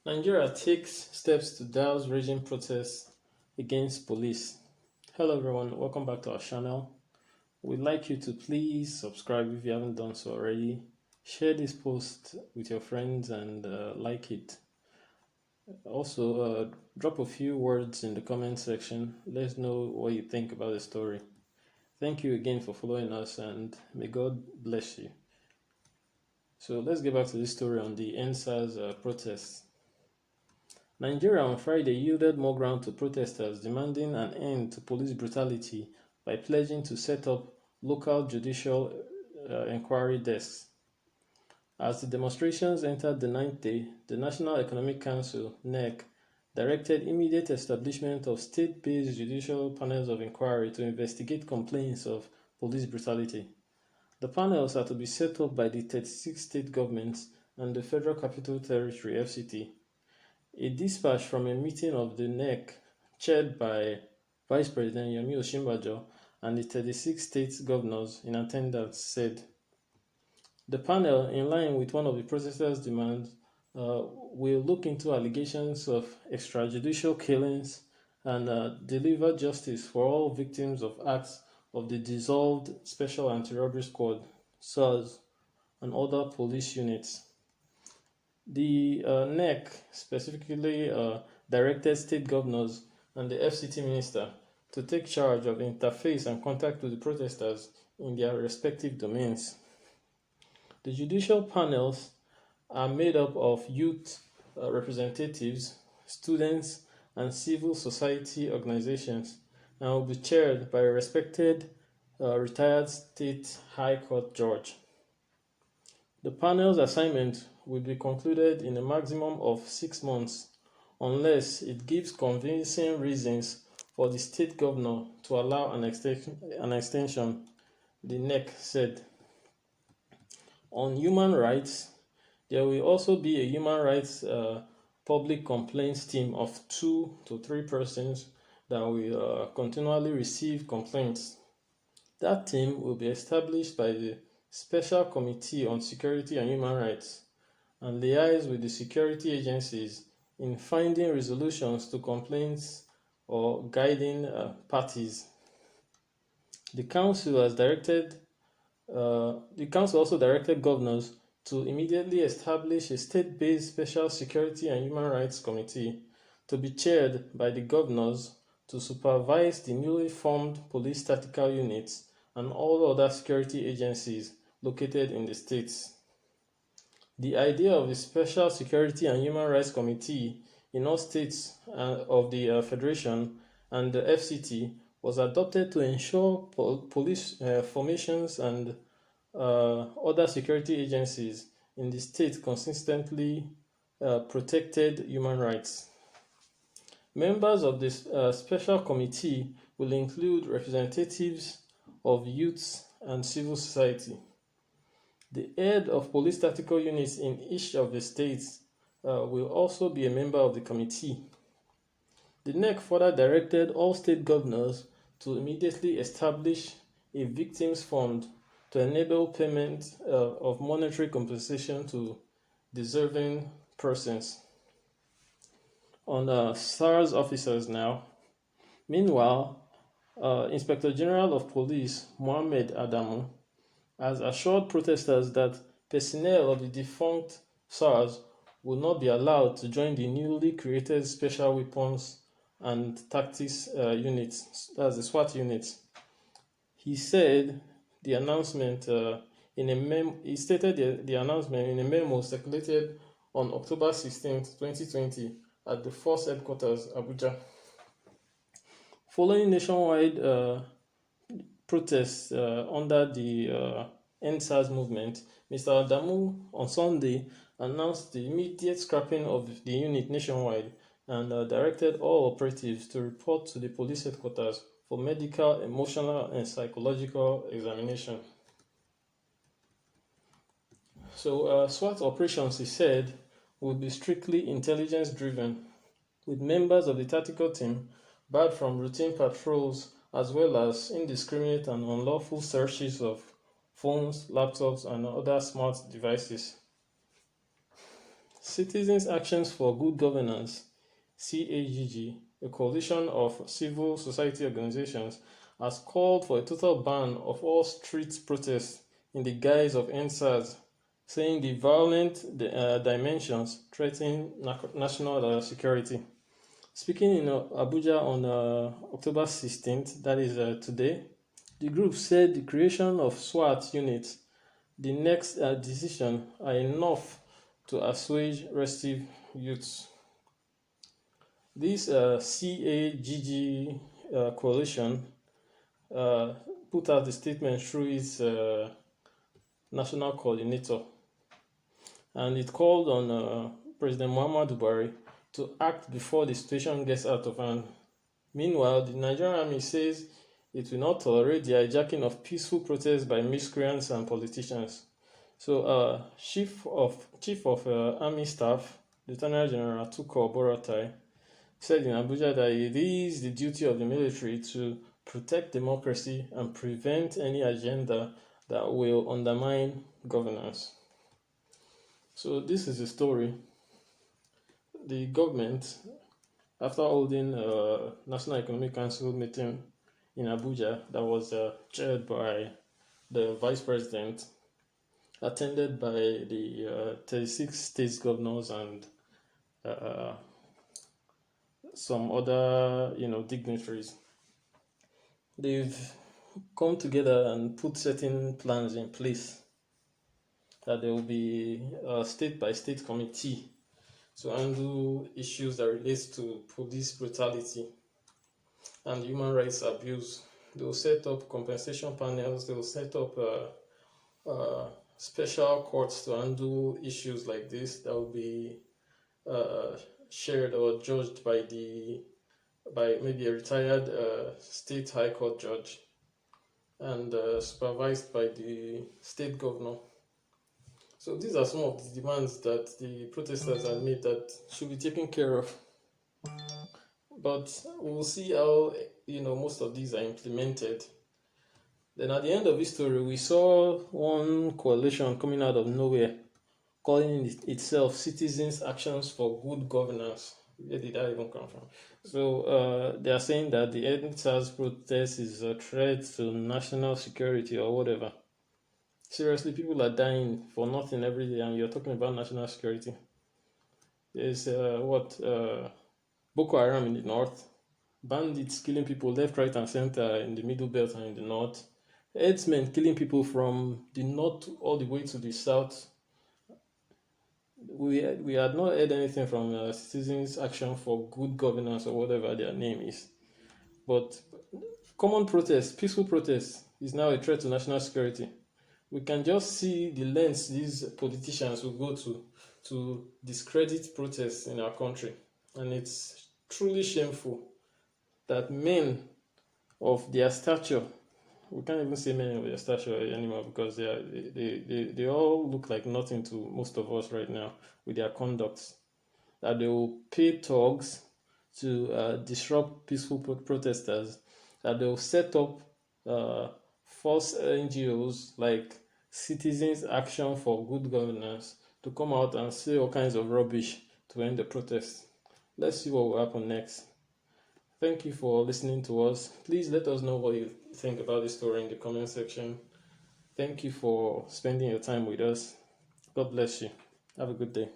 Nigeria takes steps to douse raging protests against police. Hello everyone, welcome back to our channel. We'd like you to please subscribe if you haven't done so already. Share this post with your friends and like it. Also, drop a few words in the comment section. Let us know what you think about the story. Thank you again for following us and may God bless you. So let's get back to this story on the EndSARS protests. Nigeria on Friday yielded more ground to protesters demanding an end to police brutality by pledging to set up local judicial inquiry desks. As the demonstrations entered the ninth day, the National Economic Council (NEC) directed immediate establishment of state-based judicial panels of inquiry to investigate complaints of police brutality. The panels are to be set up by the 36 state governments and the Federal Capital Territory (FCT). A dispatch from a meeting of the NEC, chaired by Vice President Yemi Osinbajo and the 36 state governors in attendance, said, "The panel, in line with one of the protesters' demands, will look into allegations of extrajudicial killings and deliver justice for all victims of acts of the dissolved Special Anti-Robbery Squad, SARS, and other police units." The NEC specifically directed state governors and the FCT minister to take charge of interface and contact with the protesters in their respective domains. The judicial panels are made up of youth representatives, students, and civil society organizations and will be chaired by a respected retired state high court judge. The panel's assignment will be concluded in a maximum of 6 months unless it gives convincing reasons for the state governor to allow an extension, the NEC said. On human rights, there will also be a human rights public complaints team of 2 to 3 persons that will continually receive complaints. That team will be established by the Special Committee on Security and Human Rights and liaise with the security agencies in finding resolutions to complaints or guiding parties. The council also directed governors to immediately establish a state-based Special Security and Human Rights Committee to be chaired by the governors to supervise the newly formed police tactical units and all other security agencies located in the states. The idea of the Special Security and Human Rights Committee in all states of the Federation and the FCT was adopted to ensure police formations and other security agencies in the state consistently protected human rights. Members of this special committee will include representatives of youths and civil society. The head of police tactical units in each of the states will also be a member of the committee. The NEC further directed all state governors to immediately establish a victims fund to enable payment of monetary compensation to deserving persons. On SARS officers now. Meanwhile, Inspector General of Police Mohammed Adamu has assured protesters that personnel of the defunct SARS will not be allowed to join the newly created Special Weapons and Tactics units, that's the SWAT units. He said the announcement he stated the announcement in a memo circulated on October 16, 2020 at the Force Headquarters, Abuja. Following nationwide protests under the EndSARS movement, Mr. Adamu on Sunday announced the immediate scrapping of the unit nationwide and directed all operatives to report to the police headquarters for medical, emotional, and psychological examination. So SWAT operations, he said, will be strictly intelligence-driven, with members of the tactical team barred from routine patrols as well as indiscriminate and unlawful searches of phones, laptops, and other smart devices. Citizens Actions for Good Governance, CAGG, a coalition of civil society organizations, has called for a total ban of all street protests in the guise of EndSARS, saying the violent dimensions threaten national security. Speaking in Abuja on October 16th, that is today, the group said the creation of SWAT units, the next decision, are enough to assuage restive youths. This CAGG coalition put out the statement through its national coordinator, and it called on President Muhammadu Buhari to act before the situation gets out of hand. Meanwhile, the Nigerian army says it will not tolerate the hijacking of peaceful protests by miscreants and politicians. So, Chief of Army Staff, Lieutenant General Tukur Buratai, said in Abuja that it is the duty of the military to protect democracy and prevent any agenda that will undermine governance. So this is the story. The government, after holding a National Economic Council meeting in Abuja that was chaired by the Vice President, attended by the 36 state governors and some other dignitaries, they've come together and put certain plans in place that there will be a state-by-state committee to handle issues that relates to police brutality and human rights abuse. They will set up compensation panels. They will set up special courts to handle issues like this that will be shared or judged by maybe a retired state high court judge and supervised by the state governor. So these are some of the demands that the protesters have made that should be taken care of. But we'll see how most of these are implemented. Then at the end of this story, we saw one coalition coming out of nowhere, calling itself Citizens Actions for Good Governance. Where did that even come from? So they are saying that the EndSARS protest is a threat to national security or whatever. Seriously, people are dying for nothing every day, and you're talking about national security. There's Boko Haram in the north, bandits killing people left, right, and center in the middle belt and in the north, herdsmen killing people from the north all the way to the south. We had not heard anything from Citizens Action for Good Governance or whatever their name is. But common protest, peaceful protest, is now a threat to national security. We can just see the lengths these politicians will go to discredit protests in our country. And it's truly shameful that men of their stature, we can't even say men of their stature anymore because they all look like nothing to most of us right now with their conducts, that they will pay thugs to disrupt peaceful protesters, that they will set up false NGOs like Citizens Action for Good Governance to come out and say all kinds of rubbish to end the protest. Let's see what will happen next. Thank you for listening to us. Please let us know what you think about this story in the comment section. Thank you for spending your time with us. God bless you. Have a good day.